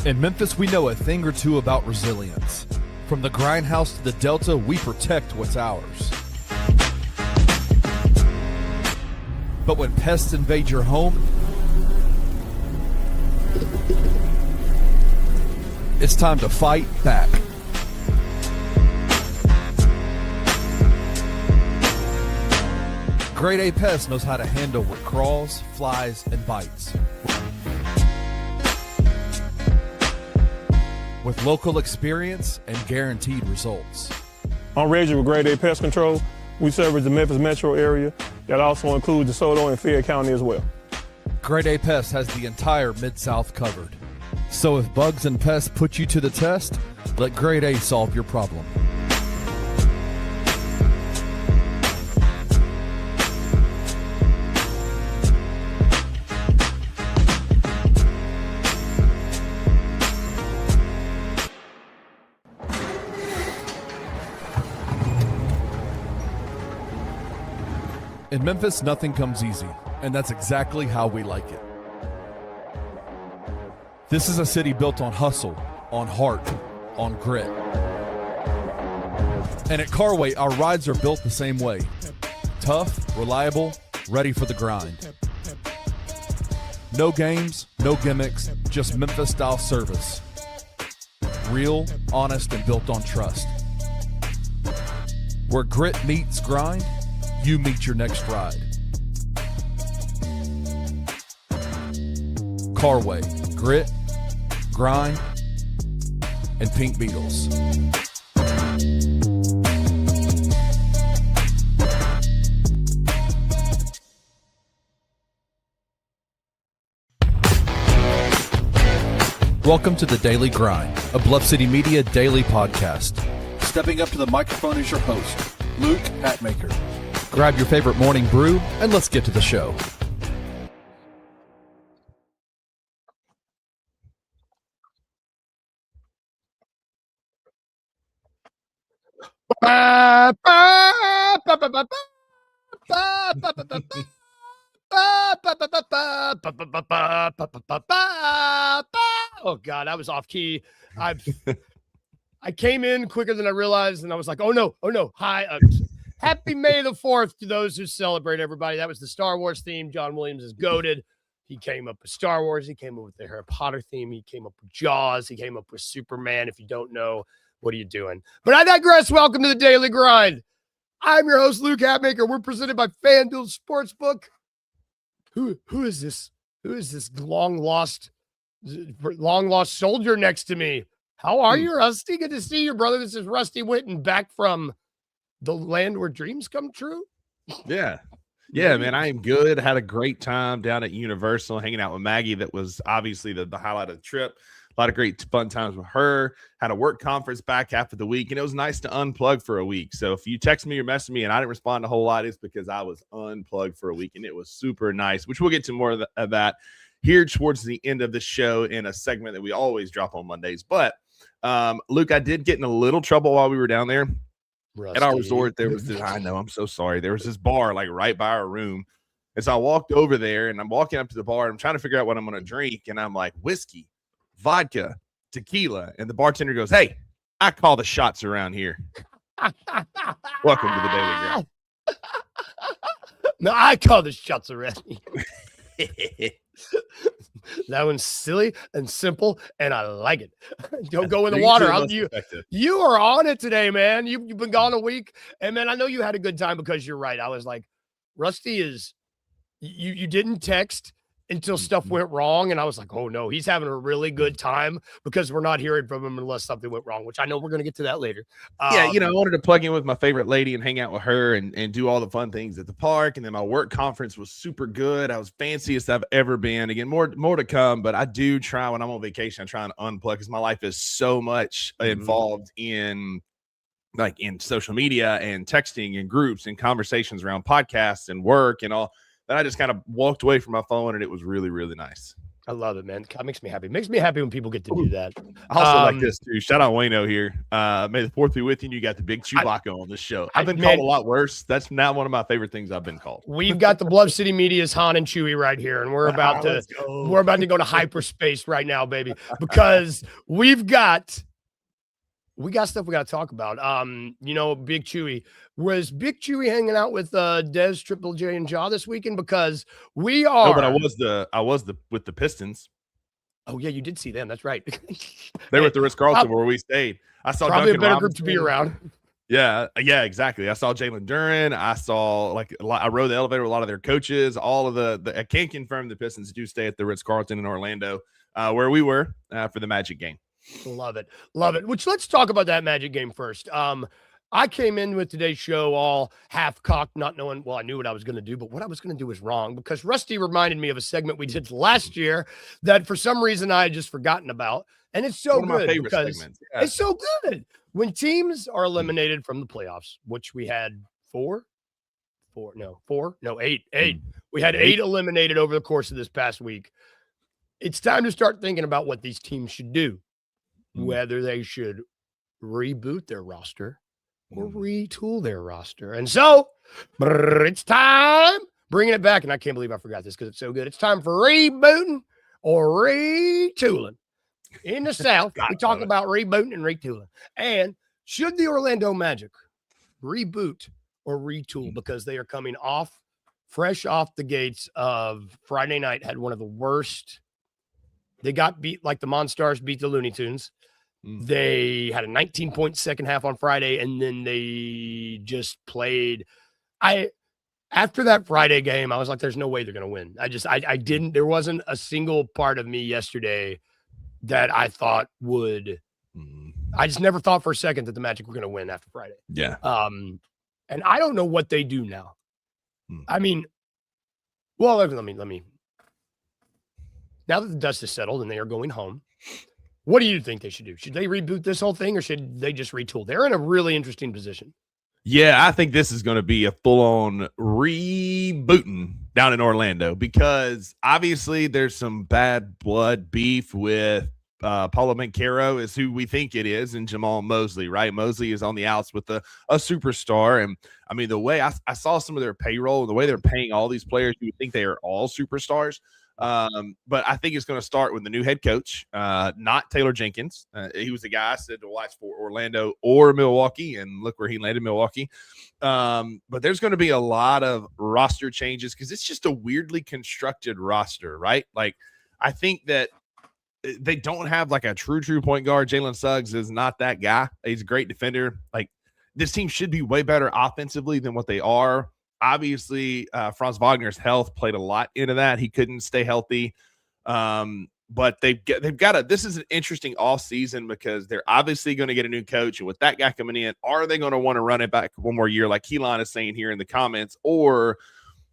In Memphis, we know a thing or two about resilience. From the grindhouse to the Delta, we protect what's ours. But when pests invade your home, it's time to fight back. Grade A Pest knows how to handle what crawls, flies, and bites. With local experience and guaranteed results. I'm Reggie with Grade A Pest Control. We service the Memphis metro area. That also includes DeSoto and Fayette County as well. Grade A Pest has the entire Mid-South covered. So if bugs and pests put you to the test, let Grade A solve your problem. In Memphis, nothing comes easy, and that's exactly how we like it. This is a city built on hustle, on heart, on grit. And at Carway, our rides are built the same way. Tough, reliable, ready for the grind. No games, no gimmicks, just Memphis-style service. Real, honest, and built on trust. Where grit meets grind, you meet your next ride. Carway, grit, grind, and Pink Beetles. Welcome to the Daily Grind, a Bluff City Media daily podcast. Stepping up to the microphone is your host, Luke Hatmaker. Grab your favorite morning brew, and let's get to the show. Oh God, I was off key. I came in quicker than I realized, and I was like, oh no. Hi. Happy May the 4th to those who celebrate, everybody. That was the Star Wars theme. John Williams is goated. He came up with Star Wars. He came up with the Harry Potter theme. He came up with Jaws. He came up with Superman. If you don't know, what are you doing? But I digress. Welcome to the Daily Grind. I'm your host, Luke Hatmaker. We're presented by FanDuel Sportsbook. Who is this? Who is this long lost soldier next to me? How are you, Rusty? Good to see you, brother. This is Rusty Witten back from the land where dreams come true. Yeah, man, I am good. Had a great time down at Universal, hanging out with Maggie. That was obviously the highlight of the trip. A lot of great fun times with her. Had a work conference back half of the week, and it was nice to unplug for a week. So if you text me or message me and I didn't respond a whole lot, it's because I was unplugged for a week, and it was super nice, which we'll get to more of that here towards the end of the show in a segment that we always drop on Mondays. But Luke, I did get in a little trouble while we were down there. Rusty. At our resort, there was this, I know, I'm so sorry. There was this bar like right by our room. And so I walked over there, and I'm walking up to the bar, and I'm trying to figure out what I'm going to drink. And I'm like, whiskey, vodka, tequila. And the bartender goes, hey, I call the shots around here. Welcome to the Daily Grind. No, I call the shots around here. That one's silly and simple, and I like it. Don't go in the water. You are on it today, man. You've been gone a week, and man, I know you had a good time because you're right. I was like, Rusty is. You didn't text until stuff went wrong, and I was like, oh no, he's having a really good time because we're not hearing from him unless something went wrong, which I know we're going to get to that later. I wanted to plug in with my favorite lady and hang out with her and do all the fun things at the park. And then my work conference was super good. I was fanciest I've ever been. Again, more to come, but I do try when I'm on vacation, I try and unplug because my life is so much involved in social media and texting and groups and conversations around podcasts and work and all that I just kind of walked away from my phone, and it was really, really nice. I love it, man. It makes me happy. It makes me happy when people get to do that. I also like this too. Shout out Wayno here. May the fourth be with you. You got the big Chewbacca on this show. I've been called a lot worse. That's not one of my favorite things I've been called. We've got the Bluff City Media's Han and Chewie right here, and we're about to go to hyperspace right now, baby, because we got stuff we got to talk about. Big Chewy. Was Big Chewy hanging out with Des, Triple J, and Jaw this weekend? Because we are. No, but I was with the Pistons. Oh yeah, you did see them. That's right. They were at the Ritz-Carlton where we stayed. I saw probably Duncan a better Robinson. group to be around. Yeah, exactly. I saw Jalen Duren. I saw I rode the elevator with a lot of their coaches. All of I can't confirm the Pistons do stay at the Ritz-Carlton in Orlando, where we were for the Magic game. Love it. Which let's talk about that Magic game first. I came in with today's show all half-cocked, not knowing, well, I knew what I was going to do, but what I was going to do was wrong because Rusty reminded me of a segment we did last year that for some reason I had just forgotten about. And it's so good because it's so good. When teams are eliminated from the playoffs, which we had eight. We had 8 eliminated over the course of this past week. It's time to start thinking about what these teams should do, whether they should reboot their roster or retool their roster. And so it's time bringing it back. And I can't believe I forgot this because it's so good. It's time for rebooting or retooling. In the South, we talk about rebooting and retooling. And should the Orlando Magic reboot or retool because they are coming fresh off the gates of Friday night, had one of the worst. They got beat like the Monstars beat the Looney Tunes. They had a 19-point second half on Friday, and then they just played. After that Friday game, I was like, there's no way they're going to win. I didn't. There wasn't a single part of me yesterday that I thought would. I just never thought for a second that the Magic were going to win after Friday. Yeah. And I don't know what they do now. I mean, well, let me. Now that the dust is settled and they are going home, what do you think they should do? Should they reboot this whole thing or should they just retool? They're in a really interesting position. Yeah, I think this is going to be a full-on rebooting down in Orlando because obviously there's some bad blood beef with Paulo Banchero is who we think it is, and Jamal Mosley, right? Mosley is on the outs with a superstar. And I mean, the way I saw some of their payroll and the way they're paying all these players, you would think they are all superstars. But I think it's going to start with the new head coach, not Taylor Jenkins. He was the guy I said to watch for Orlando or Milwaukee, and look where he landed, Milwaukee. But there's going to be a lot of roster changes because it's just a weirdly constructed roster, right? Like, I think that they don't have like a true point guard. Jalen Suggs is not that guy. He's a great defender. Like, this team should be way better offensively than what they are. Obviously, Franz Wagner's health played a lot into that. He couldn't stay healthy. But they've got this is an interesting off season because they're obviously going to get a new coach. And with that guy coming in, are they going to want to run it back one more year like Keelan is saying here in the comments? Or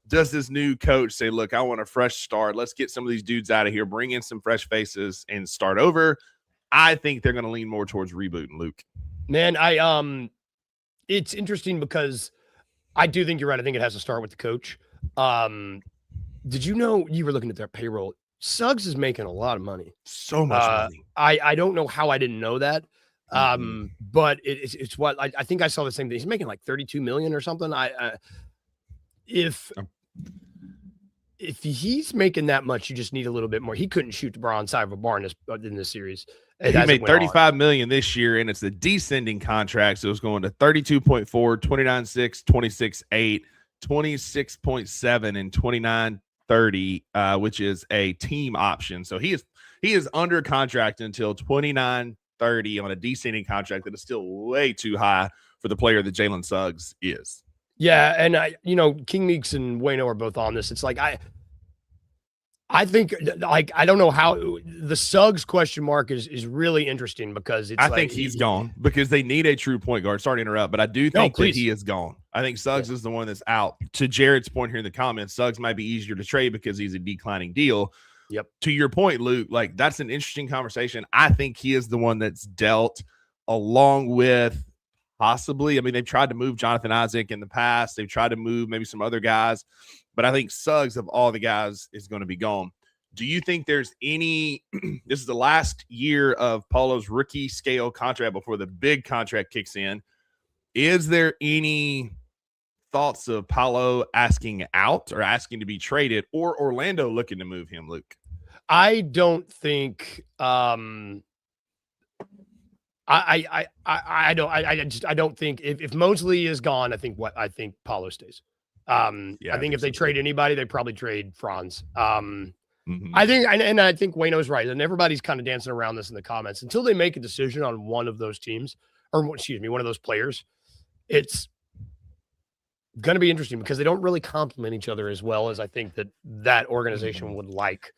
does this new coach say, look, I want a fresh start. Let's get some of these dudes out of here, bring in some fresh faces and start over. I think they're going to lean more towards rebooting, Luke. Man, it's interesting because I do think you're right. I think it has to start with the coach. Did you know you were looking at their payroll? Suggs is making a lot of money. So much money. I don't know how I didn't know that. But it's what I think I saw the same thing. He's making like 32 million or something. If he's making that much, you just need a little bit more. He couldn't shoot the bar inside of a bar in this series. He made $35 million this year, and it's a descending contract. So it's going to 32.4, 29.6, 26.8, 26.7, and 29.30, which is a team option. So he is under contract until 29.30 on a descending contract that is still way too high for the player that Jalen Suggs is. Yeah, and King Meeks and Wayno are both on this. It's like I think, like, I don't know how the Suggs question mark is really interesting because I think he's gone because they need a true point guard. Sorry to interrupt, but I do think that he is gone. I think Suggs is the one that's out. To Jared's point here in the comments, Suggs might be easier to trade because he's a declining deal. Yep. To your point, Luke, like, that's an interesting conversation. I think he is the one that's dealt along with possibly. I mean, they've tried to move Jonathan Isaac in the past. They've tried to move maybe some other guys. But I think Suggs, of all the guys, is going to be gone. Do you think there's any this is the last year of Paulo's rookie scale contract before the big contract kicks in? Is there any thoughts of Paulo asking out or asking to be traded, or Orlando looking to move him, Luke? I don't think I don't think if Mosley is gone, I think Paulo stays. I think if they trade anybody, they probably trade Franz. I think, and I think Wayno's right, and everybody's kind of dancing around this in the comments. Until they make a decision on one of those teams, or excuse me, one of those players, it's going to be interesting because they don't really complement each other as well as I think that organization would like.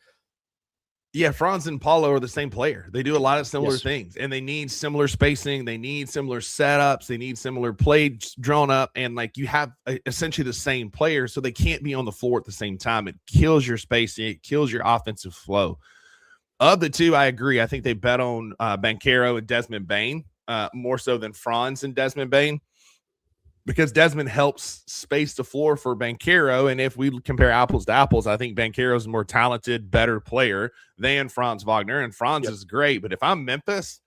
Yeah, Franz and Paulo are the same player. They do a lot of similar things, and they need similar spacing. They need similar setups. They need similar plays drawn up, and like you have essentially the same player, so they can't be on the floor at the same time. It kills your spacing. It kills your offensive flow. Of the two, I agree. I think they bet on Banchero and Desmond Bane more so than Franz and Desmond Bane, because Desmond helps space the floor for Banchero. And if we compare apples to apples, I think Banchero is a more talented, better player than Franz Wagner. And Franz is great. But if I'm Memphis,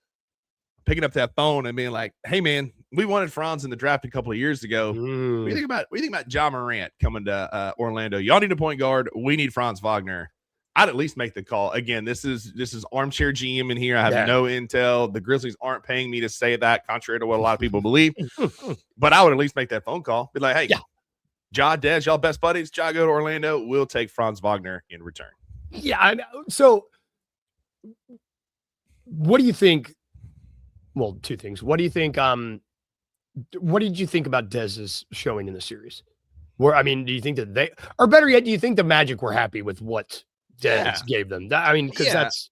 picking up that phone and being like, hey, man, we wanted Franz in the draft a couple of years ago. What do you think about John Morant coming to Orlando? Y'all need a point guard. We need Franz Wagner. I'd at least make the call. Again, this is armchair GM in here. I have no intel. The Grizzlies aren't paying me to say that, contrary to what a lot of people believe. But I would at least make that phone call. Be like, hey, Ja, Dez, y'all best buddies. Ja, go to Orlando. We'll take Franz Wagner in return. Yeah, I know. So what do you think? Well, two things. What do you think? What did you think about Dez's showing in the series? Do you think that they, or better yet, do you think the Magic were happy with what Dez gave them? Because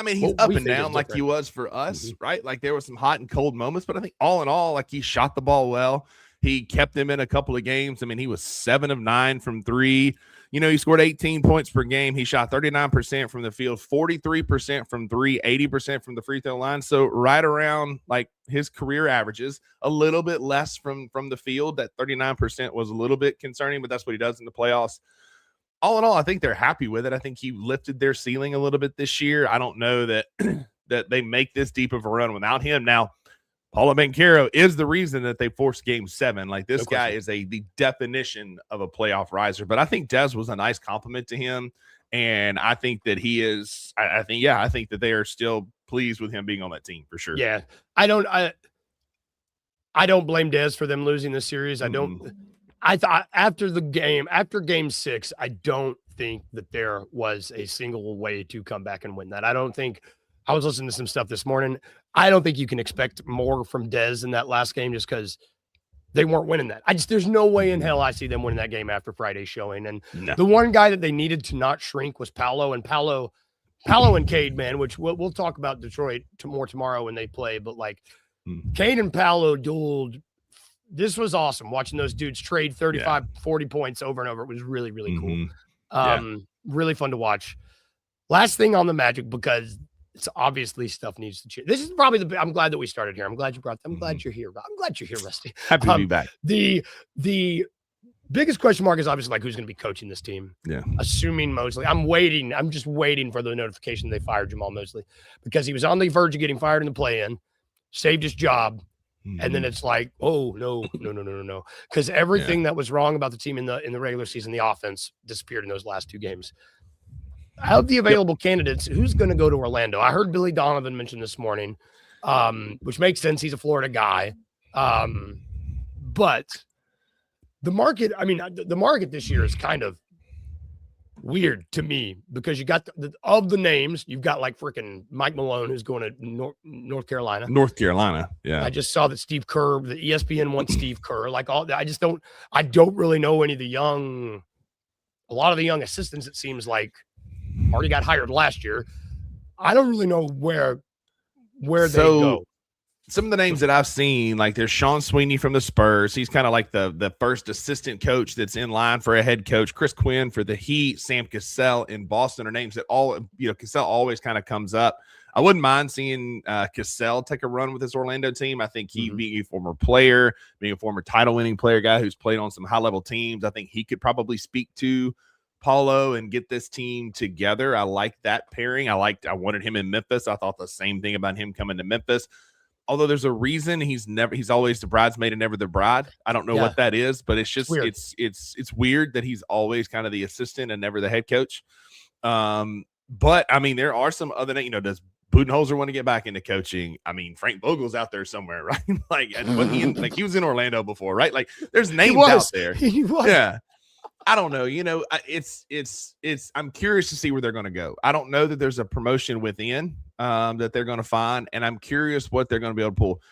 he's up and down like he was for us, right? Like there were some hot and cold moments, but I think all in all, like he shot the ball well. He kept them in a couple of games. I mean, he was 7 of 9 from 3. He scored 18 points per game. He shot 39% from the field, 43% from 3, 80% from the free throw line. So right around like his career averages, a little bit less from the field. That 39% was a little bit concerning, but that's what he does in the playoffs. All in all, I think they're happy with it. I think he lifted their ceiling a little bit this year. I don't know that that they make this deep of a run without him. Now, Paulo Banchero is the reason that they forced Game 7. Like this guy is the definition of a playoff riser. But I think Dez was a nice compliment to him, and I think that he is. I think that they are still pleased with him being on that team for sure. Yeah, I don't blame Dez for them losing this series. I thought after Game 6, I don't think that there was a single way to come back and win that. I was listening to some stuff this morning. I don't think you can expect more from Dez in that last game just because they weren't winning that. There's no way in hell I see them winning that game after Friday's showing. And the one guy that they needed to not shrink was Paolo, and Paolo and Cade, man, which we'll talk about Detroit more tomorrow when they play. But like Cade and Paolo dueled. This was awesome watching those dudes trade 35, 40 points over and over. It was really, really cool. Really fun to watch. Last thing on the Magic, because it's obviously stuff needs to change. This is probably I'm glad that we started here. I'm glad you're here. I'm glad you're here, Rusty. Happy to be back. The biggest question mark is obviously like who's going to be coaching this team. Yeah. Assuming Mosley. I'm just waiting for the notification they fired Jamal Mosley because he was on the verge of getting fired in the play-in, saved his job. And then it's like, oh, no. Because everything that was wrong about the team in the regular season, the offense disappeared in those last 2 games. Of the available candidates, who's going to go to Orlando? I heard Billy Donovan mention this morning, which makes sense. He's a Florida guy. But the market, the market this year is kind of weird to me because you got of the names, you've got like freaking Mike Malone who's going to North Carolina. Yeah. I just saw that Steve Kerr, the ESPN wants Steve Kerr. Like all I don't really know any of a lot of the young assistants, it seems like already got hired last year. I don't really know where they go. Some of the names that I've seen, like there's Sean Sweeney from the Spurs. He's kind of like the first assistant coach that's in line for a head coach. Chris Quinn for the Heat, Sam Cassell in Boston are names that Cassell always kind of comes up. I wouldn't mind seeing Cassell take a run with this Orlando team. I think he being a former player, being a former title winning player, guy who's played on some high level teams, I think he could probably speak to Paulo and get this team together. I like that pairing. I wanted him in Memphis. I thought the same thing about him coming to Memphis. Although there's a reason he's always the bridesmaid and never the bride. I don't know what that is, but it's just it's weird that he's always kind of the assistant and never the head coach. But I mean, there are some other, does Budenholzer want to get back into coaching? I mean, Frank Vogel's out there somewhere, right? He was in Orlando before, right? Like there's names out there. Yeah. I don't know. I'm curious to see where they're going to go. I don't know that there's a promotion within that they're going to find, and I'm curious what they're going to be able to pull.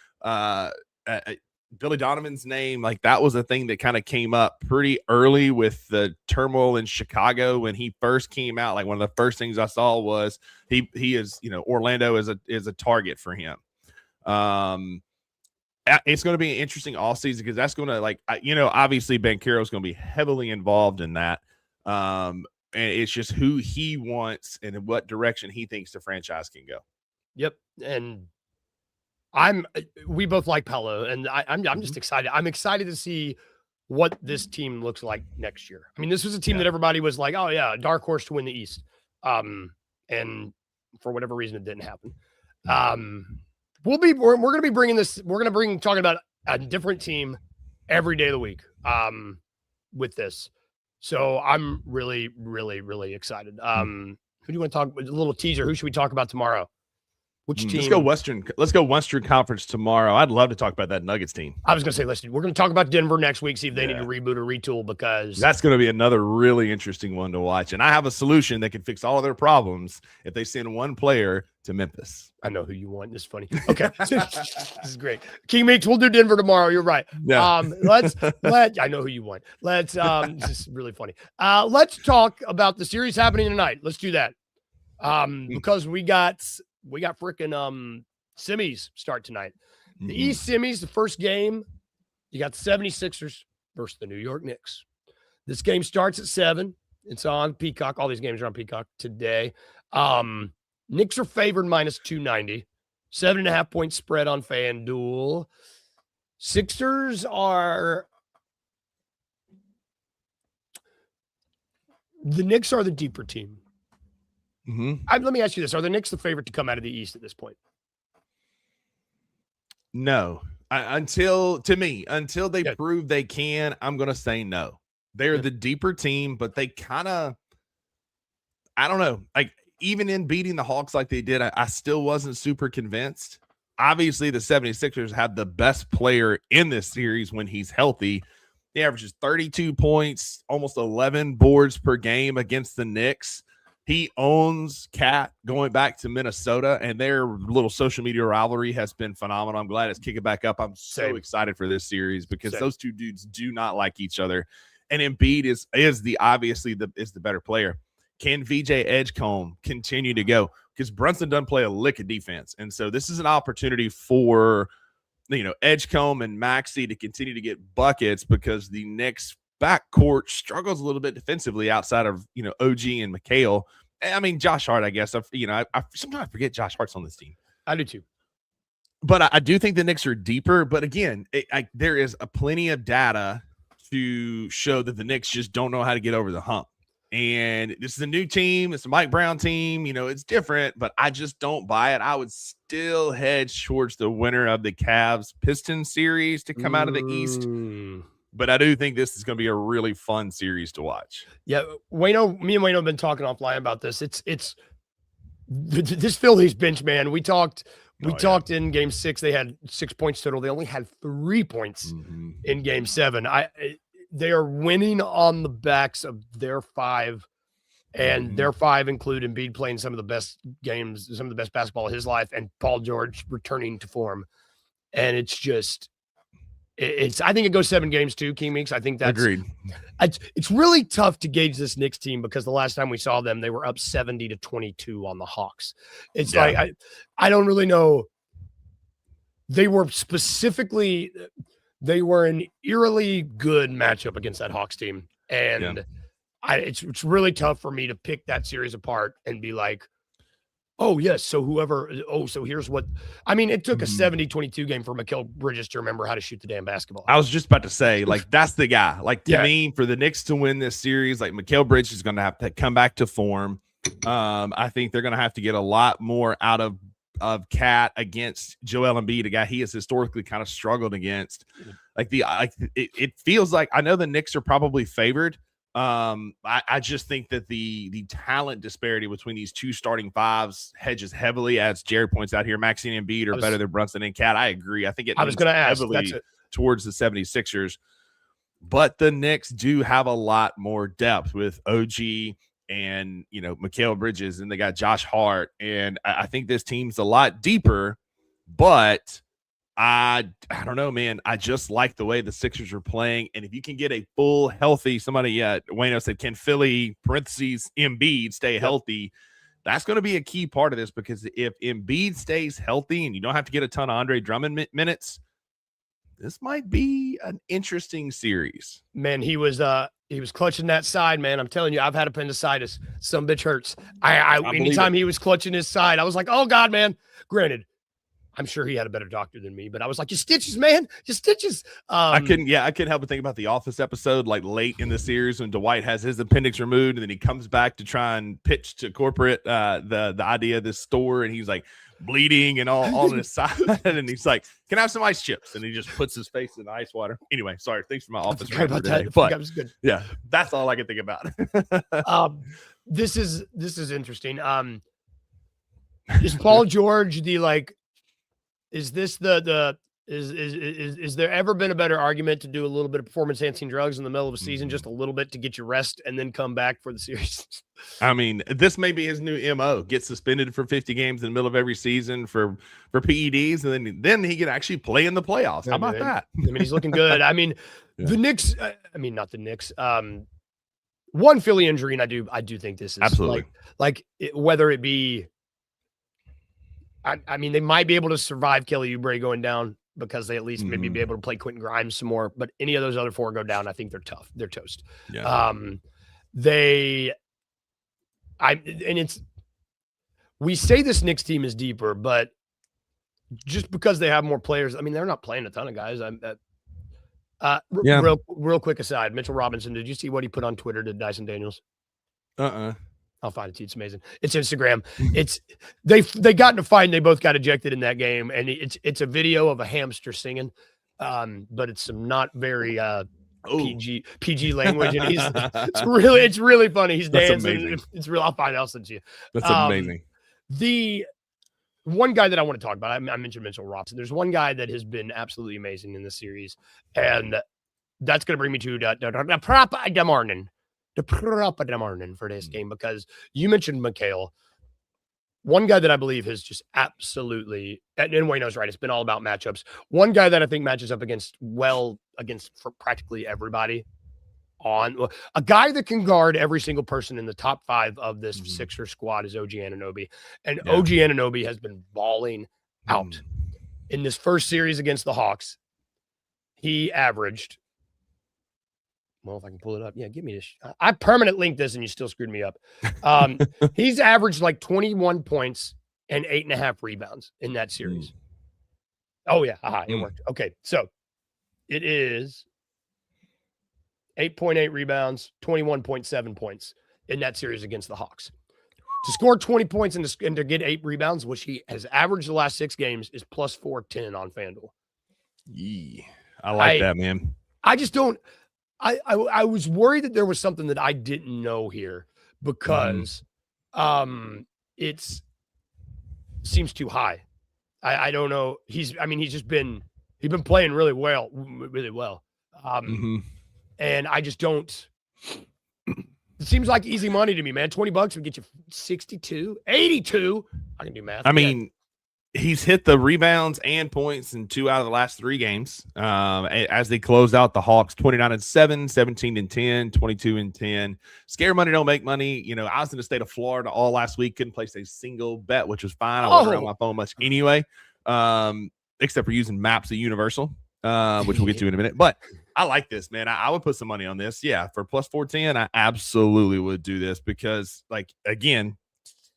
Billy Donovan's name, like that was a thing that kind of came up pretty early with the turmoil in Chicago when he first came out. Like one of the first things I saw was he is, Orlando is a target for him. It's going to be an interesting offseason because that's going to obviously Ben Caro is going to be heavily involved in that. And it's just who he wants and in what direction he thinks the franchise can go. Yep. And we both like Paolo, and I'm just excited. I'm excited to see what this team looks like next year. I mean, this was a team that everybody was like, oh yeah, dark horse to win the East. And for whatever reason, it didn't happen. We're going to be bringing this. We're going to talking about a different team every day of the week with this. So I'm really, really, really excited. Who do you want to talk? A little teaser. Who should we talk about tomorrow? Which team? Let's go Western Conference tomorrow. I'd love to talk about that Nuggets team. I was going to say, listen, we're going to talk about Denver next week, see if they need to reboot or retool, because that's going to be another really interesting one to watch. And I have a solution that can fix all of their problems if they send one player to Memphis. I know who you want. This is funny. Okay. This is great. King Meeks, we'll do Denver tomorrow. You're right. Yeah. I know who you want. This is really funny. Let's talk about the series happening tonight. Let's do that. Because we got freaking semis start tonight. The East semis, the first game, you got the 76ers versus the New York Knicks. This game starts at 7. It's on Peacock. All these games are on Peacock today. Knicks are favored minus 290. 7.5 point spread on FanDuel. Sixers are the Knicks are the deeper team. Let me ask you this. Are the Knicks the favorite to come out of the East at this point? No. Until they prove they can, I'm going to say no. They're the deeper team, but they kind of, I don't know. Like, even in beating the Hawks like they did, I still wasn't super convinced. Obviously, the 76ers have the best player in this series when he's healthy. He averages 32 points, almost 11 boards per game against the Knicks. He owns Cat going back to Minnesota, and their little social media rivalry has been phenomenal. I'm glad it's kicking back up. I'm so excited for this series because those two dudes do not like each other. And Embiid is the better player. Can VJ Edgecombe continue to go? Because Brunson doesn't play a lick of defense. And so this is an opportunity for, Edgecombe and Maxey to continue to get buckets because the Knicks backcourt struggles a little bit defensively outside of, OG and McHale. I mean, Josh Hart, I guess. I sometimes I forget Josh Hart's on this team. I do too. But I do think the Knicks are deeper. But again, there is plenty of data to show that the Knicks just don't know how to get over the hump. And this is a new team. It's a Mike Brown team. It's different, but I just don't buy it. I would still hedge towards the winner of the Cavs-Pistons series to come out of the East. But I do think this is going to be a really fun series to watch. Yeah, me and Wayno have been talking offline about this. It's this Phillies bench, man. We talked in Game 6. They had 6 points total. They only had 3 points in Game 7. They are winning on the backs of their 5, and their 5 include Embiid playing some of the best games, some of the best basketball of his life, and Paul George returning to form. And it's just. I think it goes 7 games too, King Meeks. I think that's agreed. It's really tough to gauge this Knicks team because the last time we saw them, they were up 70-22 on the Hawks. It's like I don't really know. They were an eerily good matchup against that Hawks team, and it's really tough for me to pick that series apart and be like, Oh, yes. So whoever so here's what I mean, it took a Mhm. 70-22 game for Mikal Bridges to remember how to shoot the damn basketball. I was just about to say, like, that's the guy. Like, to Yeah. me, for the Knicks to win this series, like, Mikal Bridges is going to have to come back to form. I think they're going to have to get a lot more out of Cat against Joel Embiid, a guy he has historically kind of struggled against. Like, it feels like, I know the Knicks are probably favored. I just think that the talent disparity between these two starting fives hedges heavily, as Jared points out here. Maxine and Embiid are better than Brunson and Cat. I agree. I think it I was going to ask. heavily towards the 76ers, but the Knicks do have a lot more depth with OG and, you know, Mikal Bridges, and they got Josh Hart. And I think this team's a lot deeper, but I don't know, man. I just like the way the Sixers are playing. And if you can get a full healthy, Wayno said, can Philly parentheses Embiid stay healthy? That's going to be a key part of this, because if Embiid stays healthy and you don't have to get a ton of Andre Drummond minutes, this might be an interesting series. Man, he was clutching that side, man. I'm telling you, I've had appendicitis. Some bitch hurts. I anytime he was clutching his side, I was like, oh God, man. Granted, I'm sure he had a better doctor than me, but I was like, your stitches, man, your stitches. I couldn't help but think about the Office episode, like late in the series when Dwight has his appendix removed, and then he comes back to try and pitch to corporate the idea of this store, and he's like bleeding and all on his side, and he's like, "Can I have some ice chips?" And he just puts his face in the ice water. Anyway, sorry, thanks for my Office. About that, but was good. Yeah, that's all I can think about. This is interesting. Is Paul George is this is there ever been a better argument to do a little bit of performance enhancing drugs in the middle of a season, just a little bit to get your rest and then come back for the series? I mean, this may be his new MO. Get suspended for 50 games in the middle of every season for PEDs, and then he can actually play in the playoffs. How about that? I mean, he's looking good. I mean, the Knicks, not the Knicks. One Philly injury, and I do think this is absolutely whether it be I mean, they might be able to survive Kelly Oubre going down because they at least maybe be able to play Quentin Grimes some more. But any of those other four go down, I think they're tough. They're toast. Yeah. We say this Knicks team is deeper, but just because they have more players, I mean, they're not playing a ton of guys. Real quick aside, Mitchell Robinson, did you see what he put on Twitter to Dyson Daniels? I'll find it to you. It's amazing. It's Instagram. It's they got in a fight and they both got ejected in that game. And it's a video of a hamster singing. But it's some not very PG language. And it's really funny. He's dancing. It's real. I'll find it. I'll send it to you. That's amazing. The one guy that I want to talk about, I mentioned Mitchell Robinson. There's one guy that has been absolutely amazing in this series. And that's going to bring me to the proper morning. The proper morning for this game, because you mentioned Mikal. One guy that I believe has just absolutely, and Wayno's right, it's been all about matchups. One guy that I think matches up against for practically everybody a guy that can guard every single person in the top five of this Sixer squad is OG Anunoby. And OG Anunoby has been balling out. In this first series against the Hawks, he averaged, well, if I can pull it up. Yeah, give me this. I permanent linked this and you still screwed me up. He's averaged like 21 points and 8.5 rebounds in that series. Oh, yeah. It worked. Okay. So it is 8.8 rebounds, 21.7 points in that series against the Hawks. To score 20 points and to get 8 rebounds, which he has averaged the last 6 games, is plus 410 on FanDuel. Yeah. I like that, man. I just don't. I was worried that there was something that I didn't know here, because it seems too high. I don't know. He's been playing really well. And I just don't. It seems like easy money to me, man. $20 would get you 62, 82. I can do math. I mean, he's hit the rebounds and points in 2 out of the last 3 games. As they close out the Hawks, 29-7, 17-10, 22-10. Scare money don't make money. You know, I was in the state of Florida all last week, couldn't place a single bet, which was fine. I wasn't on my phone much anyway, except for using Maps at Universal, which we'll get to in a minute. But I like this, man. I would put some money on this. Yeah, for plus 410, I absolutely would do this, because, like, again,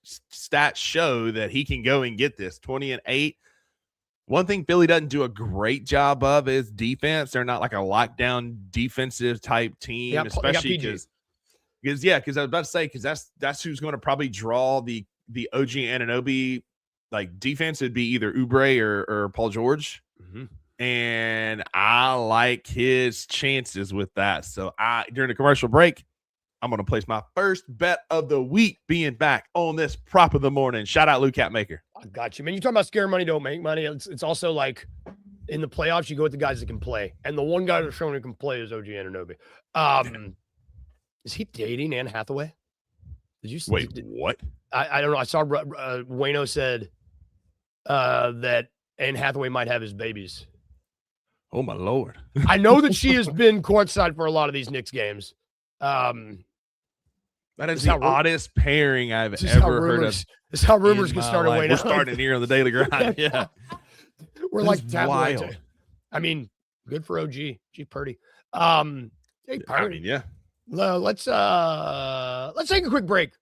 stats show that he can go and get this 20-8. One thing Philly doesn't do a great job of is defense. They're not like a lockdown defensive type team, especially because I was about to say, because that's who's going to probably draw the OG Anunoby like defense. It'd be either Oubre or Paul George. Mm-hmm. And I like his chances with that. So during the commercial break, I'm going to place my first bet of the week being back on this prop of the morning. Shout out Luke Catmaker. I got you, man. You talking about scare money, don't make money. It's also like in the playoffs, you go with the guys that can play. And the one guy that's showing who can play is OG Anunoby. Is he dating Anne Hathaway? Did you what? I don't know. I saw Wayno said that Anne Hathaway might have his babies. Oh, my Lord. I know that she has been courtside for a lot of these Knicks games. That is the oddest pairing I've ever heard of. This is how rumors get started. We're starting here on the Daily Grind. Yeah. We're like wild. I mean, good for OG. G Purdy. Hey, Purdy. I mean, yeah. Let's take a quick break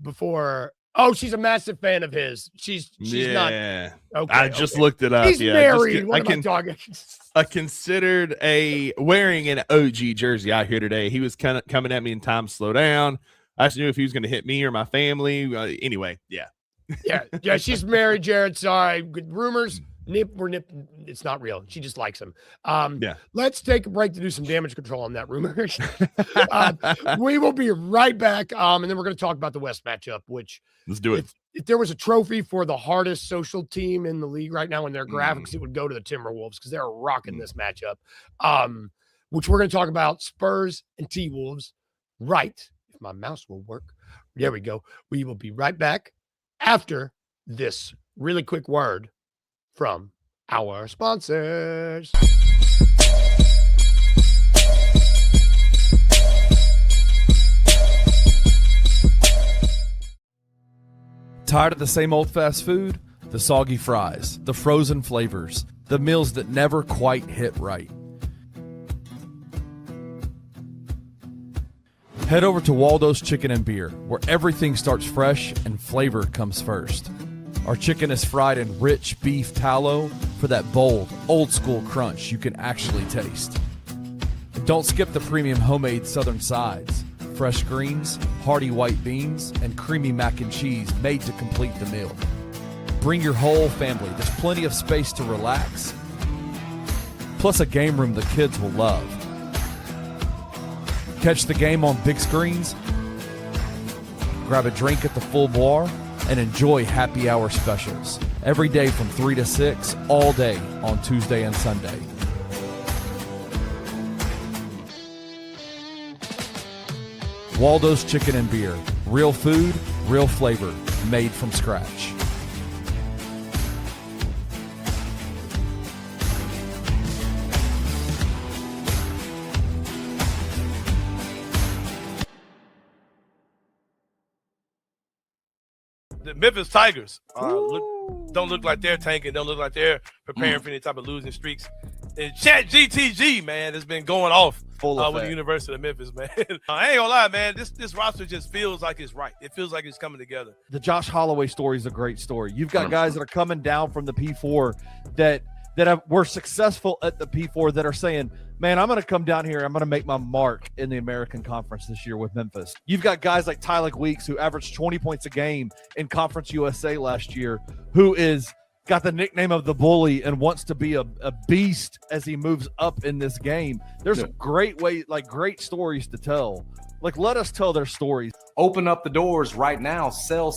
before. Oh, she's a massive fan of his. She's not. Okay, I just looked it up. He's married. What am I talking? I considered wearing an OG jersey out here today. He was kind of coming at me in time to slow down. I just knew if he was going to hit me or my family. Anyway, yeah. Yeah. She's married, Jared. Sorry. Good rumors. Nip. It's not real. She just likes him. Let's take a break to do some damage control on that rumor. We will be right back. And then we're going to talk about the West matchup, which let's do it. If there was a trophy for the hardest social team in the league right now in their graphics, it would go to the Timberwolves because they're rocking this matchup. Which we're going to talk about Spurs and T-Wolves. Right. If my mouse will work. There we go. We will be right back after this really quick word from our sponsors. Tired of the same old fast food? The soggy fries, the frozen flavors, the meals that never quite hit right. Head over to Waldo's Chicken and Beer, where everything starts fresh and flavor comes first. Our chicken is fried in rich beef tallow for that bold, old-school crunch you can actually taste. And don't skip the premium homemade southern sides, fresh greens, hearty white beans, and creamy mac and cheese made to complete the meal. Bring your whole family. There's plenty of space to relax, plus a game room the kids will love. Catch the game on big screens, grab a drink at the full bar, and enjoy happy hour specials every day from 3 to 6, all day on Tuesday and Sunday. Waldo's Chicken and Beer. Real food, real flavor, made from scratch. The Memphis Tigers don't look like they're tanking. Don't look like they're preparing for any type of losing streaks. And Chat GTG, man, has been going off with the University of Memphis, man. I ain't gonna lie, man. This roster just feels like it's right. It feels like it's coming together. The Josh Holloway story is a great story. You've got guys that are coming down from the P4 that were successful at the P4 that are saying, man, I'm going to come down here. I'm going to make my mark in the American Conference this year with Memphis. You've got guys like Tyler Weeks, who averaged 20 points a game in Conference USA last year, who is got the nickname of the bully and wants to be a beast as he moves up in this game. There's a great stories to tell. Like, let us tell their stories. Open up the doors right now. Sell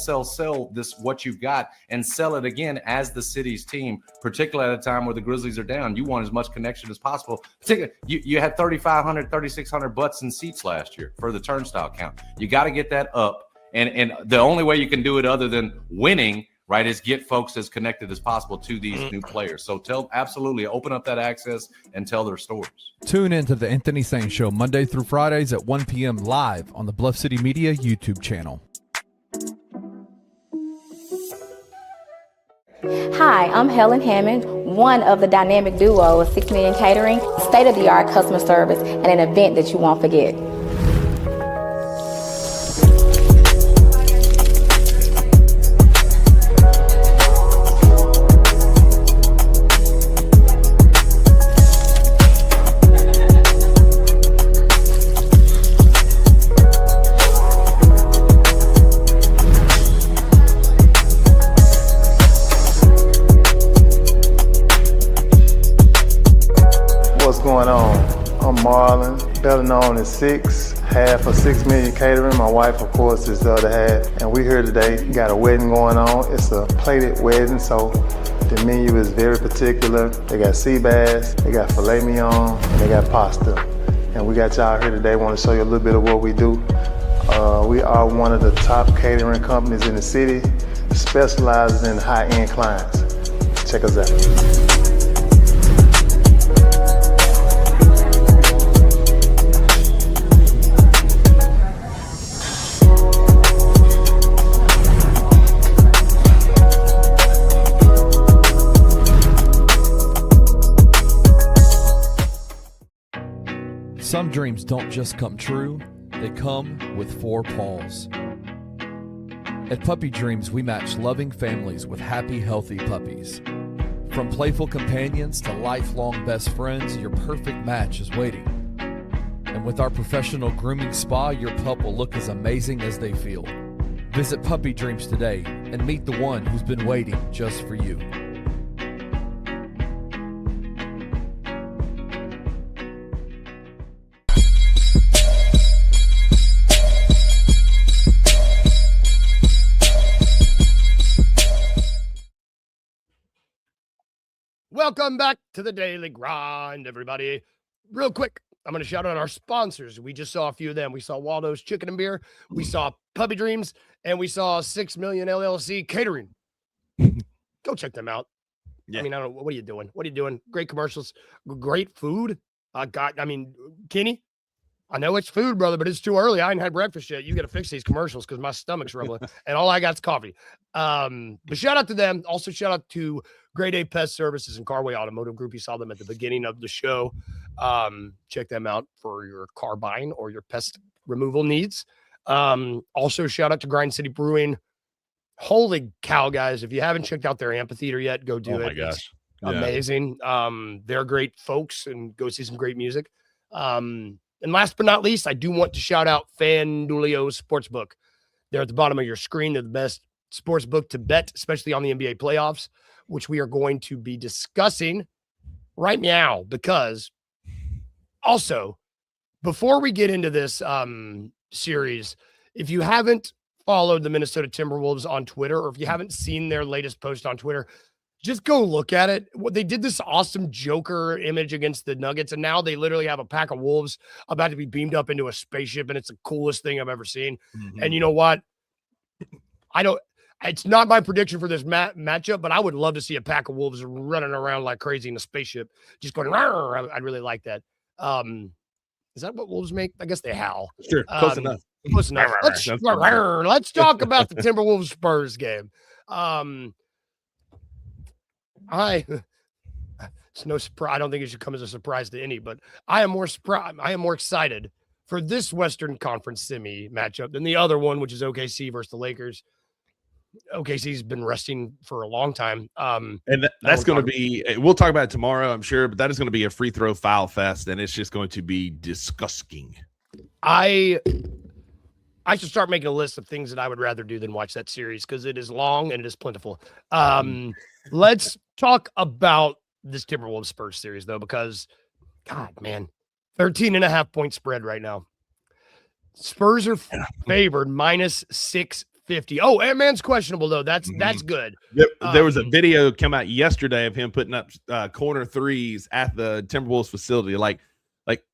this, what you've got, and sell it again as the city's team, particularly at a time where the Grizzlies are down. You want as much connection as possible. Particularly, you had 3,500, 3,600 butts and seats last year for the turnstile count. You got to get that up. And the only way you can do it other than winning, right, is get folks as connected as possible to these new players. So absolutely open up that access and tell their stories. Tune in to the Anthony Sane Show Monday through Fridays at 1 p.m. live on the Bluff City Media YouTube channel. Hi, I'm Helen Hammond, one of the dynamic duo of 6 Million Catering, state-of-the-art customer service, and an event that you won't forget. better known as Six, half of 6 Million Catering. My wife, of course, is the other half. And we here today, got a wedding going on. It's a plated wedding, so the menu is very particular. They got sea bass, they got filet mignon, and they got pasta. And we got y'all here today. Want to show you a little bit of what we do. We are one of the top catering companies in the city, specializes in high-end clients. Check us out. Some dreams don't just come true, they come with 4 paws. At Puppy Dreams, we match loving families with happy, healthy puppies. From playful companions to lifelong best friends, your perfect match is waiting. And with our professional grooming spa, your pup will look as amazing as they feel. Visit Puppy Dreams today and meet the one who's been waiting just for you. Welcome back to the Daily Grind, everybody. Real quick, I'm going to shout out our sponsors. We just saw a few of them. We saw Waldo's Chicken and Beer. We saw Puppy Dreams. And we saw 6 Million LLC Catering. Go check them out. Yeah. I mean, I don't know. What are you doing? What are you doing? Great commercials. Great food. Kenny, I know it's food, brother, but it's too early. I ain't had breakfast yet. You got to fix these commercials because my stomach's rumbling. And all I got is coffee. But shout out to them. Also, shout out to Grade A Pest Services and Carway Automotive Group. You saw them at the beginning of the show. Check them out for your car buying or your pest removal needs. Also, shout out to Grind City Brewing. Holy cow, guys. If you haven't checked out their amphitheater yet, go do it. Oh, my gosh. Yeah. Amazing. They're great folks and go see some great music. And last but not least, I do want to shout out FanDuelio Sportsbook. They're at the bottom of your screen. They're the best sportsbook to bet, especially on the NBA playoffs, which we are going to be discussing right now. Because also, before we get into this series, if you haven't followed the Minnesota Timberwolves on Twitter, or if you haven't seen their latest post on Twitter, just go look at it. They did this awesome Joker image against the Nuggets, and now they literally have a pack of wolves about to be beamed up into a spaceship, and it's the coolest thing I've ever seen. Mm-hmm. And you know what? It's not my prediction for this matchup, but I would love to see a pack of wolves running around like crazy in a spaceship, just going, rawr. I'd really like that. Is that what wolves make? I guess they howl. Sure, close enough. Close enough. Let's talk about the Timberwolves Spurs game. It's no surprise. I don't think it should come as a surprise to any, but I am more excited for this Western Conference semi matchup than the other one, which is OKC versus the Lakers. OKC's been resting for a long time. And that's going to be, we'll talk about it tomorrow, I'm sure, but that is going to be a free throw foul fest, and it's just going to be disgusting. I should start making a list of things that I would rather do than watch that series because it is long and it is plentiful. Let's talk about this Timberwolves Spurs series, though, because, God, man, 13.5 point spread right now. Spurs are favored minus 650. Oh, Ant-Man's questionable, though. That's good. There was a video come out yesterday of him putting up corner threes at the Timberwolves facility. Like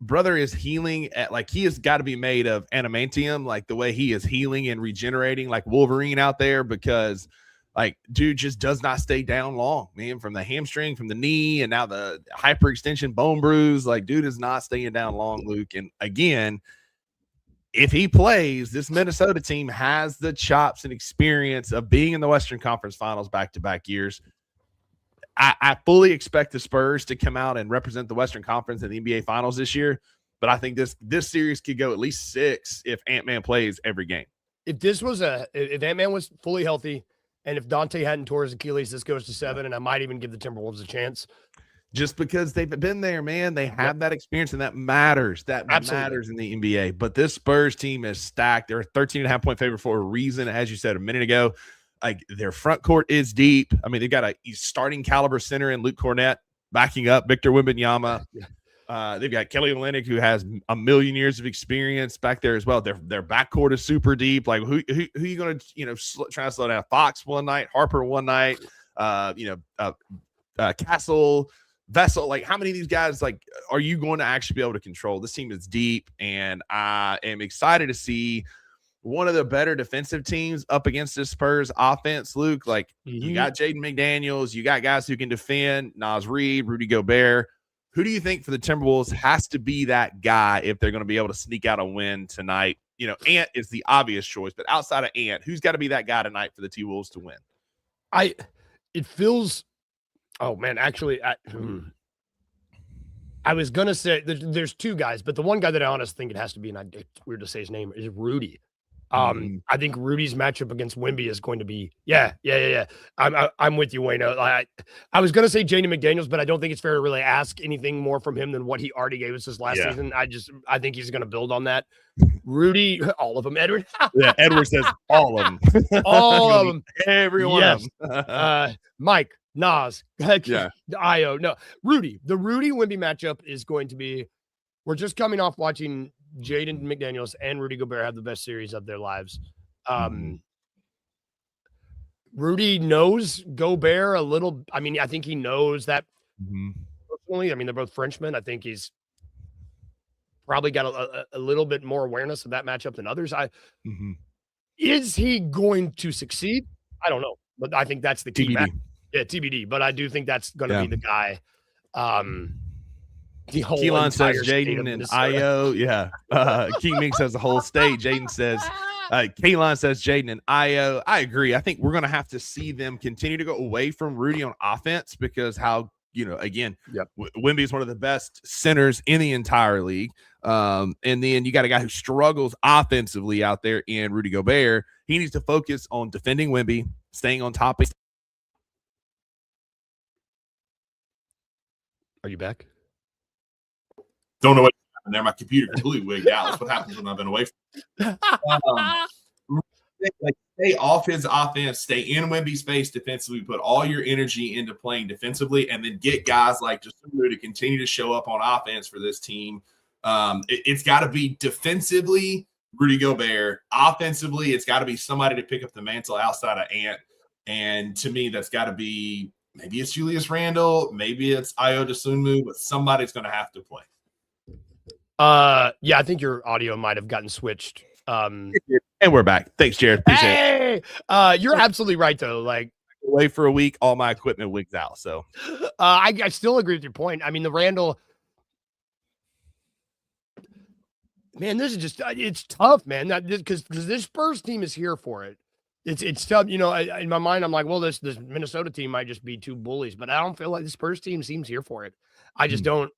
brother is healing he has got to be made of adamantium, like the way he is healing and regenerating like Wolverine out there, because dude just does not stay down long, man, from the hamstring, from the knee, and now the hyperextension bone bruise. Dude is not staying down long, Luke. And again, if he plays, this Minnesota team has the chops and experience of being in the Western Conference Finals back-to-back years. I fully expect the Spurs to come out and represent the Western Conference in the NBA Finals this year, but I think this series could go at least 6 if Ant-Man plays every game. If Ant-Man was fully healthy, and if Dante hadn't tore his Achilles, this goes to 7, and I might even give the Timberwolves a chance. Just because they've been there, man. They have that experience, and that matters. That matters in the NBA. But this Spurs team is stacked. They're a 13.5 point favorite for a reason, as you said a minute ago. Their front court is deep. I mean, they've got a starting caliber center in Luke Cornett backing up Victor Wembanyama. They've got Kelly Olynyk, who has a million years of experience back there as well. Their backcourt is super deep. Like who you going to try to slow down? Fox one night, Harper one night, Castle, Vessel. Like how many of these guys are you going to actually be able to control? This team is deep, and I am excited to see one of the better defensive teams up against this Spurs offense. Luke, you got Jaden McDaniels, you got guys who can defend, Naz Reid, Rudy Gobert. Who do you think for the Timberwolves has to be that guy if they're going to be able to sneak out a win tonight? Ant is the obvious choice, but outside of Ant, who's got to be that guy tonight for the T-Wolves to win? It feels – oh, man, actually, I was going to say there's two guys, but the one guy that I honestly think it has to be, and it's weird to say his name, is Rudy. I think Rudy's matchup against Wemby is going to be yeah. I'm with you, Wayno. I was going to say Jaden McDaniels, but I don't think it's fair to really ask anything more from him than what he already gave us this last season. I think he's going to build on that. Rudy, all of them. Edward, Edward says all of them, all of them, every one of them. Mike, Nas, Io, no, Rudy. The Rudy Wemby matchup is going to be. We're just coming off watching Jaden McDaniels and Rudy Gobert have the best series of their lives. Rudy knows Gobert a little. I mean, I think he knows that personally. I mean, they're both Frenchmen. I think he's probably got a little bit more awareness of that matchup than others. Is he going to succeed? I don't know, but I think that's the key. TBD. TBD. But I do think that's going to be the guy. Keelan says Jaden and Io. King Mink says the whole state. Jaden says Keelan says Jaden and Io. I agree. I think we're going to have to see them continue to go away from Rudy on offense because Wemby is one of the best centers in the entire league. And then you got a guy who struggles offensively out there in Rudy Gobert. He needs to focus on defending Wemby, staying on top. Are you back? Don't know what happened there. My computer completely wigged out. That's what happens when I've been away from stay off his offense, stay in Wemby's face defensively, put all your energy into playing defensively, and then get guys like Justin to continue to show up on offense for this team. It's got to be defensively Rudy Gobert. Offensively, it's got to be somebody to pick up the mantle outside of Ant. And to me, that's got to be maybe it's Julius Randle, maybe it's Io DeSunmu, but somebody's going to have to play. I think your audio might have gotten switched. And we're back. Thanks, Jared. Appreciate it. You're absolutely right, though. Away for a week, all my equipment wigs out. So, I still agree with your point. I mean, the Randall, man, this is just it's tough, man. Because this Spurs team is here for it. It's tough. In my mind, I'm like, well, this Minnesota team might just be two bullies, but I don't feel like the Spurs team seems here for it. I just don't.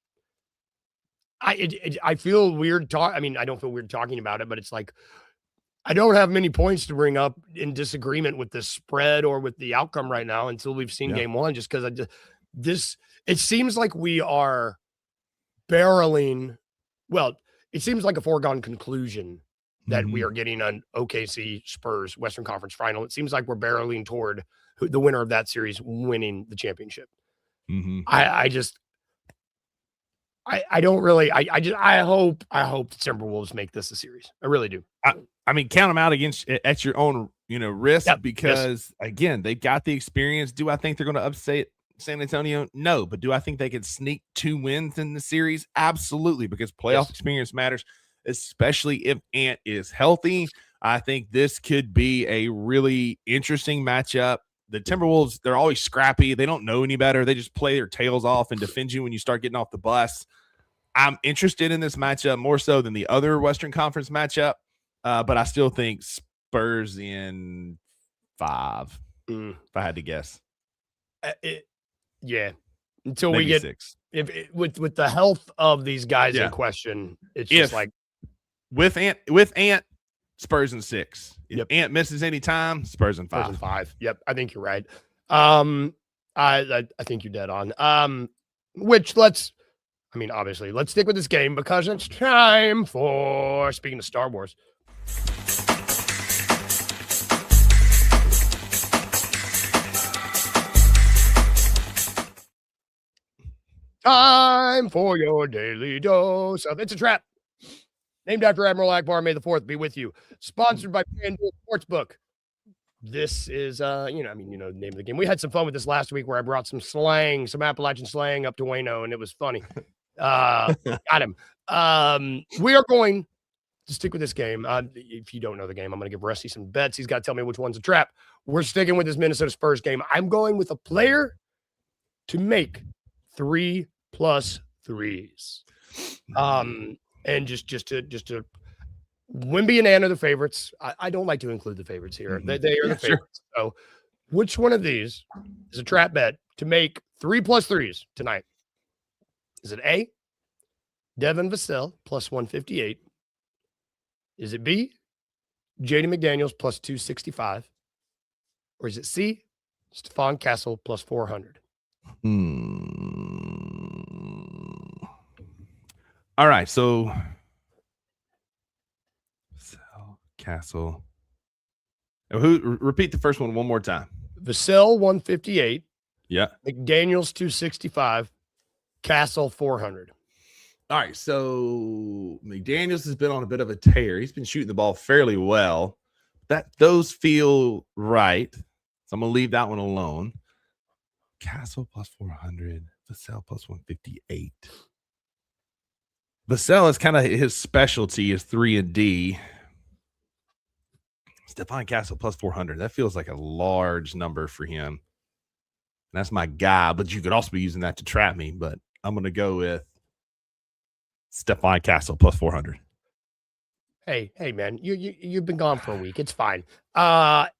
I feel weird I don't feel weird talking about it, but it's like I don't have many points to bring up in disagreement with the spread or with the outcome right now until we've seen game one, just because it seems like we are barreling. Well, it seems like a foregone conclusion that we are getting an OKC Spurs Western Conference final. It seems like we're barreling toward the winner of that series winning the championship. I don't really. I hope the Timberwolves make this a series. I really do. I mean, count them out at your own risk because again, they've got the experience. Do I think they're going to upset San Antonio? No, but do I think they can sneak 2 wins in the series? Absolutely, because playoff experience matters, especially if Ant is healthy. I think this could be a really interesting matchup. The Timberwolves, they're always scrappy. They don't know any better. They just play their tails off and defend you when you start getting off the bus. I'm interested in this matchup more so than the other Western Conference matchup, but I still think Spurs in 5, if I had to guess. Until maybe we get 6. With the health of these guys in question, it's just like with Ant, Spurs in 6. If Ant misses any time, Spurs in 5. Spurs in 5. Yep, I think you're right. I think you're dead on. Obviously, let's stick with this game because it's time for, speaking of Star Wars. Time time for your daily dose of It's a Trap. Named after Admiral Akbar, may the 4th be with you. Sponsored by FanDuel Sportsbook. This is, the name of the game. We had some fun with this last week where I brought some slang, some Appalachian slang up to Wayno, and it was funny. Got him. We are going to stick with this game. If you don't know the game, I'm going to give Rusty some bets. He's got to tell me which one's a trap. We're sticking with this Minnesota Spurs game. I'm going with a player to make 3 plus 3s. And just to Wemby and Ann are the favorites. I don't like to include the favorites here. They are the favorites. Sure. So which one of these is a trap bet to make 3 plus 3s tonight? Is it A, Devin Vassell plus 158? Is it B, JD McDaniels plus 265? Or is it C, Stephon Castle plus 400? All right, so Castle. Repeat the first one more time. Vassell 158. Yeah. McDaniels 265. Castle 400. All right, so McDaniels has been on a bit of a tear. He's been shooting the ball fairly well. Those feel right. So I'm gonna leave that one alone. Castle plus 400. Vassell plus 158. Vassell is kind of his specialty is 3 and D. Stephon Castle plus 400. That feels like a large number for him. And that's my guy, but you could also be using that to trap me. But I'm going to go with Stephon Castle plus 400. Hey, man, you've been gone for a week. It's fine.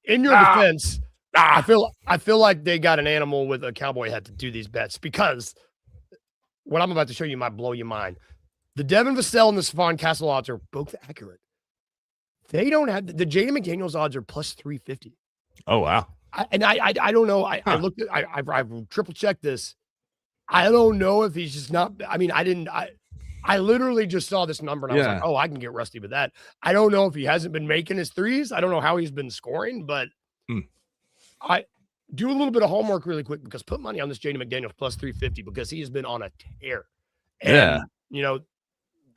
In your defense, I feel like they got an animal with a cowboy hat to do these bets because what I'm about to show you might blow your mind. The Devin Vassell and the Stephon Castle odds are both accurate. They don't have the Jaden McDaniels odds are plus 350. Oh wow! I don't know. I looked at I triple checked this. I don't know if he's just not. I mean, I literally just saw this number and I was like, oh, I can get rusty with that. I don't know if he hasn't been making his threes. I don't know how he's been scoring, but I do a little bit of homework really quick because put money on this Jaden McDaniels plus 350 because he has been on a tear. And,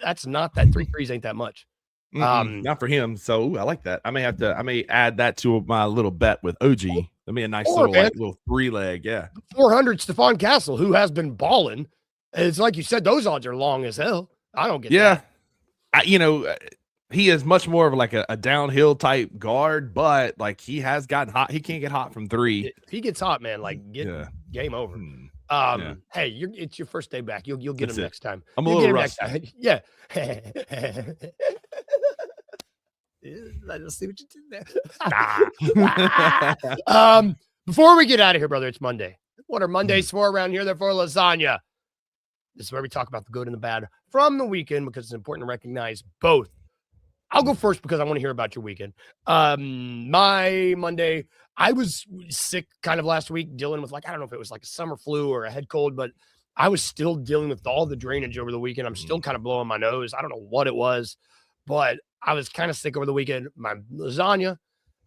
that's not that 3 threes ain't that much. Not for him. So I like that. I may add that to my little bet with OG. Let me a nice little 3-leg. Yeah. 400 Stephon Castle, who has been balling. It's like you said, those odds are long as hell. I don't get that. He is much more of like a downhill type guard, but like he has gotten hot. He can't get hot from 3. If he gets hot, man, like game over. Hey, it's your first day back. You'll get him next time. I'm a little rusty. Yeah. Let's see what you did there. Before we get out of here, brother, it's Monday. What are Mondays for around here? They're for lasagna. This is where we talk about the good and the bad from the weekend because it's important to recognize both. I'll go first because I want to hear about your weekend. My Monday, I was sick kind of last week dealing with I don't know if it was like a summer flu or a head cold, but I was still dealing with all the drainage over the weekend. I'm still kind of blowing my nose. I don't know what it was, but I was kind of sick over the weekend. My lasagna,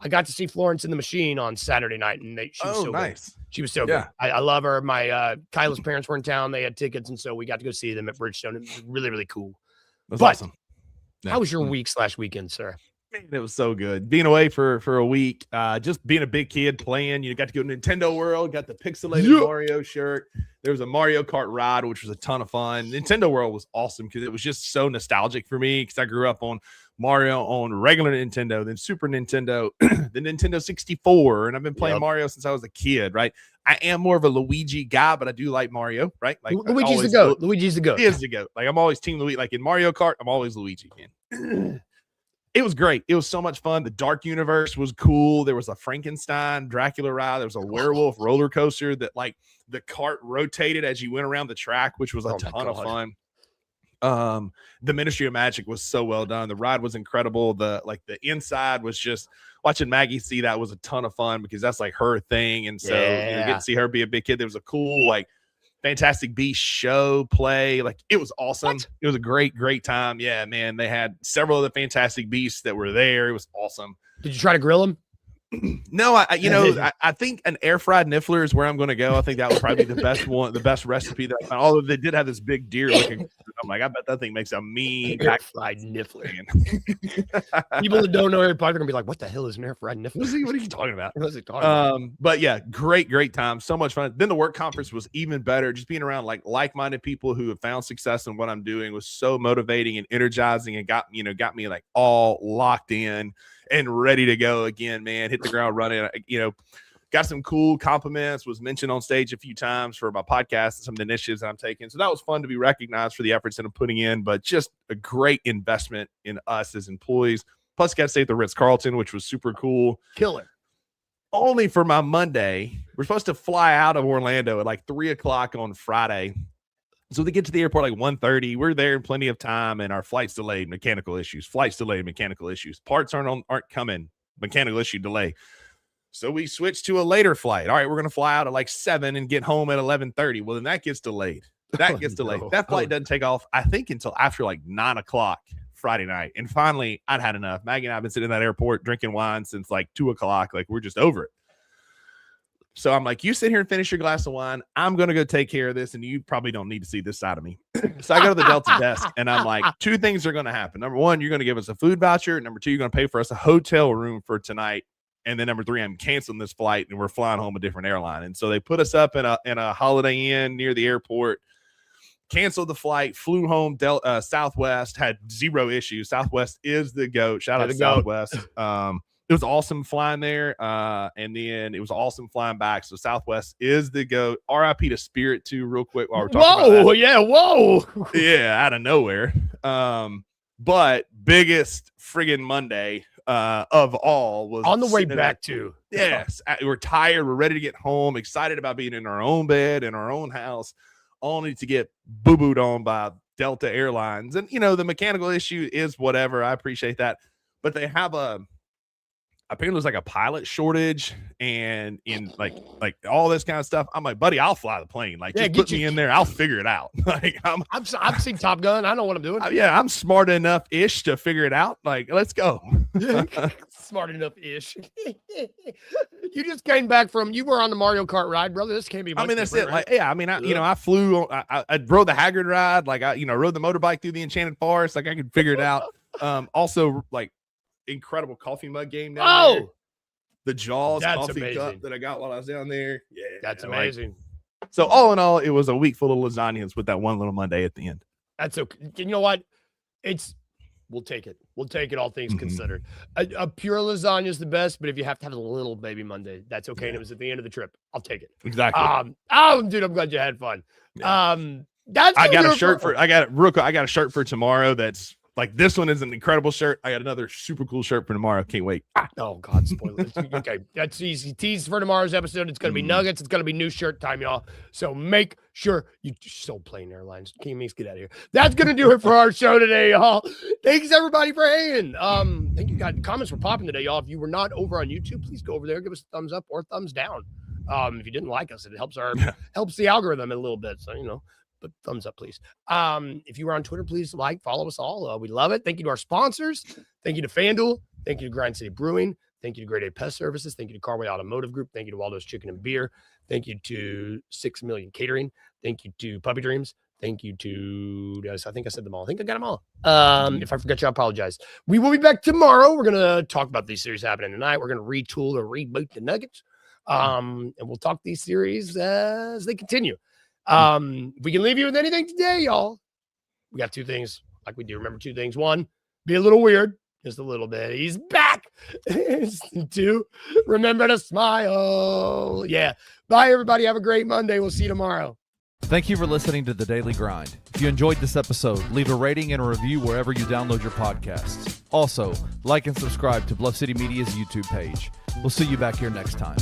I got to see Florence in the Machine on Saturday night, and she was so nice. Good. She was so good. I love her. My Kyla's parents were in town. They had tickets, and so we got to go see them at Bridgestone. It was really, really cool. That's awesome. How was your week/weekend, sir? Man, it was so good. Being away for a week, just being a big kid playing. You got to go to Nintendo World, got the pixelated Mario shirt. There was a Mario Kart ride, which was a ton of fun. Nintendo World was awesome because it was just so nostalgic for me because I grew up on Mario on regular Nintendo, then Super Nintendo, then Nintendo 64, and I've been playing Mario since I was a kid, right? I am more of a Luigi guy, but I do like Mario, right? Like Luigi's the GOAT. Luigi's the GOAT. He is the GOAT. Like I'm always Team Luigi. Like in Mario Kart, I'm always Luigi, man. It was great. It was so much fun. The Dark Universe was cool. There was a Frankenstein Dracula ride. There was a werewolf roller coaster that like the cart rotated as you went around the track, which was a ton of fun. The Ministry of Magic was so well done. The ride was incredible. The inside was just watching Maggie see that was a ton of fun because that's like her thing. And so you get to see her be a big kid. There was a cool, like Fantastic Beasts show play. Like it was awesome. What? It was a great time. Yeah, man. They had several of the Fantastic Beasts that were there. It was awesome. Did you try to grill them? No, I think an air fried niffler is where I'm going to go. I think that would probably be the best one, the best recipe that I found. Although they did have this big deer looking, I'm like, I bet that thing makes a mean air fried niffler. People that don't know Harry Potter are gonna be like, "What the hell is an air fried niffler? What are you talking about?" What is he talking about? But yeah, great time, so much fun. Then the work conference was even better. Just being around like-minded people who have found success in what I'm doing was so motivating and energizing, and got me like all locked in and ready to go again, man. Hit the ground running. Got some cool compliments, was mentioned on stage a few times for my podcast and some of the initiatives that I'm taking. So that was fun to be recognized for the efforts that I'm putting in, but just a great investment in us as employees. Plus, got to stay at the Ritz-Carlton, which was super cool. Killer. Only for my Monday, we're supposed to fly out of Orlando at like 3:00 on Friday. So they get to the airport like 1:30. We're there in plenty of time, and our flight's delayed, mechanical issues. Parts aren't coming, mechanical issue, delay. So we switched to a later flight. All right, we're going to fly out at like 7 and get home at 11:30. Well, then that gets delayed. That flight doesn't take off, I think, until after like 9:00 Friday night. And finally, I'd had enough. Maggie and I have been sitting in that airport drinking wine since like 2:00. Like, we're just over it. So I'm like, you sit here and finish your glass of wine. I'm going to go take care of this, and you probably don't need to see this side of me. So I go to the Delta desk, and I'm like, two things are going to happen. Number one, you're going to give us a food voucher. Number two, you're going to pay for us a hotel room for tonight. And then number three, I'm canceling this flight, and we're flying home a different airline. And so they put us up in a Holiday Inn near the airport, canceled the flight, flew home. Southwest had zero issues. Southwest is the GOAT. Shout out to Southwest. It was awesome flying there, and then it was awesome flying back. So Southwest is the GOAT. RIP to Spirit too, real quick while we're talking about that. Yeah, out of nowhere. But biggest friggin' Monday of all was on the way back too. Yes, we're tired. We're ready to get home. Excited about being in our own bed in our own house. Only to get boo-booed on by Delta Airlines, and the mechanical issue is whatever. I appreciate that, but they have apparently there's like a pilot shortage and in like all this kind of stuff. I'm like, buddy, I'll fly the plane. Like, just put me in there. I'll figure it out. Like, I've seen Top Gun. I know what I'm doing. Yeah, I'm smart enough ish to figure it out. Like, let's go. Smart enough ish. You just came back you were on the Mario Kart ride, brother. This can't be much that's it. Right? Like, yeah, I flew, I rode the Haggard ride. Like, rode the motorbike through the Enchanted Forest. Like, I could figure it out. Also, like, incredible coffee mug game down there. The Jaws coffee cup that I got while I was down there. Yeah, that's amazing. So all in all, it was a week full of lasagnas with that one little Monday at the end. That's okay. You know what? We'll take it. We'll take it, all things considered. A pure lasagna is the best, but if you have to have a little baby Monday, that's okay. And it was at the end of the trip. I'll take it. Exactly. Dude, I'm glad you had fun. Yeah. I got a shirt for tomorrow that's like, this one is an incredible shirt. I got another super cool shirt for tomorrow. Can't wait. Oh, God, spoiler. Okay, that's easy. Tease for tomorrow's episode. It's going to be Nuggets. It's going to be new shirt time, y'all. So make sure you so Plane Airlines. Can you get out of here? That's going to do it for our show today, y'all. Thanks, everybody, for hanging. Thank you, guys. Comments were popping today, y'all. If you were not over on YouTube, please go over there. Give us a thumbs up or thumbs down. If you didn't like us, it helps helps the algorithm a little bit. So, but thumbs up, please. If you were on Twitter, please follow us all. We love it. Thank you to our sponsors. Thank you to FanDuel. Thank you to Grind City Brewing. Thank you to Grade A Pest Services. Thank you to Carway Automotive Group. Thank you to Waldo's Chicken and Beer. Thank you to 6 Million Catering. Thank you to Puppy Dreams. Thank you to, I think I said them all. I think I got them all. If I forgot you, I apologize. We will be back tomorrow. We're going to talk about these series happening tonight. We're going to retool or reboot the Nuggets. And we'll talk these series as they continue. If we can leave you with anything today, y'all, we got two things like we do. Remember two things. One, be a little weird, just a little bit. He's back. Two, remember to smile. Yeah. Bye, everybody. Have a great Monday. We'll see you tomorrow. Thank you for listening to The Daily Grind. If you enjoyed this episode, leave a rating and a review wherever you download your podcasts. Also, like and subscribe to Bluff City Media's YouTube page. We'll see you back here next time.